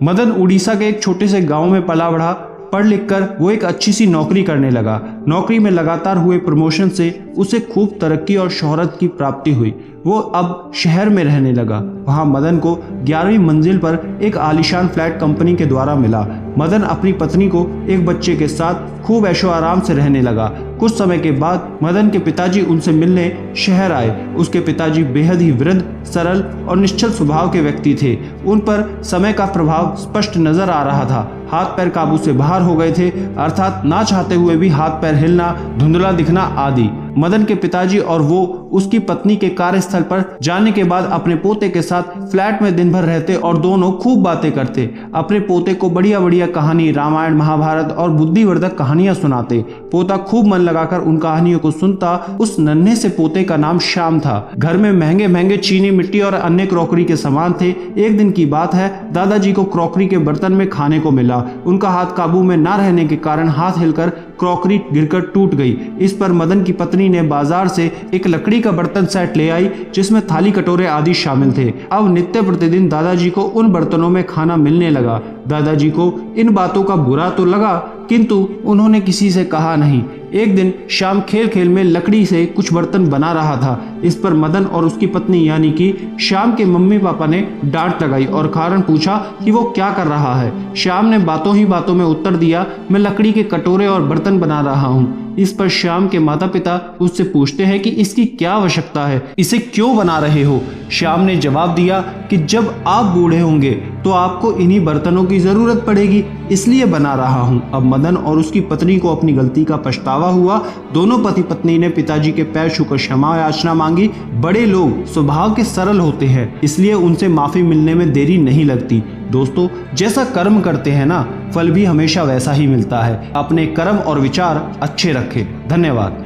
मदन उड़ीसा के एक छोटे से गांव में पला बढ़ा। पढ़ लिख कर वो एक अच्छी सी नौकरी करने लगा। नौकरी में लगातार हुए प्रमोशन से उसे खूब तरक्की और शोहरत की प्राप्ति हुई। वो अब शहर में रहने लगा। वहाँ मदन को 11वीं मंजिल पर एक आलीशान फ्लैट कंपनी के द्वारा मिला। मदन अपनी पत्नी को एक बच्चे के साथ खूब ऐशो आराम से रहने लगा। कुछ समय के बाद मदन के पिताजी उनसे मिलने शहर आए। उसके पिताजी बेहद ही वृद्ध, सरल और निश्चल स्वभाव के व्यक्ति थे। उन पर समय का प्रभाव स्पष्ट नजर आ रहा था। हाथ पैर काबू से बाहर हो गए थे, अर्थात ना चाहते हुए भी हाथ पैर हिलना, धुंधला दिखना आदि। मदन के पिताजी और वो उसकी पत्नी के कार्यस्थल पर जाने के बाद अपने पोते के साथ फ्लैट में दिन भर रहते और दोनों खूब बातें करते। अपने पोते को बढ़िया बढ़िया कहानी, रामायण, महाभारत और बुद्धिवर्धक कहानियां सुनाते। पोता खूब मन लगाकर उन कहानियों को सुनता। उस नन्हे से पोते का नाम श्याम था। घर में महंगे महंगे चीनी, मिट्टी और अन्य क्रॉकरी के सामान थे। एक दिन की बात है, दादाजी को क्रॉकरी के बर्तन में खाने को मिला। उनका हाथ काबू में ना रहने के कारण हाथ हिलकर क्रॉकरी गिरकर टूट गई। इस पर मदन की पत्नी ने बाजार से एक लकड़ी का बर्तन सेट ले आई जिसमें थाली, कटोरे आदि शामिल थे। अब नित्य प्रतिदिन दादाजी को उन बर्तनों में खाना मिलने लगा। दादाजी को इन बातों का बुरा तो लगा, किंतु उन्होंने किसी से कहा नहीं। एक दिन शाम खेल खेल में लकड़ी से कुछ बर्तन बना रहा था। इस पर मदन और उसकी पत्नी यानी कि श्याम के मम्मी पापा ने डांट लगाई और कारण पूछा कि वो क्या कर रहा है। श्याम ने बातों ही बातों में उत्तर दिया, मैं लकड़ी के कटोरे और बर्तन बना रहा हूँ। इस पर श्याम के माता पिता उससे पूछते हैं कि इसकी क्या आवश्यकता है, इसे क्यों बना रहे हो। श्याम ने जवाब दिया कि जब आप बूढ़े होंगे तो आपको इन्हीं बर्तनों की जरूरत पड़ेगी, इसलिए बना रहा हूँ। अब मदन और उसकी पत्नी को अपनी गलती का पछतावा हुआ। दोनों पति पत्नी ने पिताजी के पैर छूकर क्षमा याचना मांगी। बड़े लोग स्वभाव के सरल होते हैं, इसलिए उनसे माफी मिलने में देरी नहीं लगती। दोस्तों, जैसा कर्म करते हैं ना, फल भी हमेशा वैसा ही मिलता है। अपने कर्म और विचार अच्छे रखें। धन्यवाद।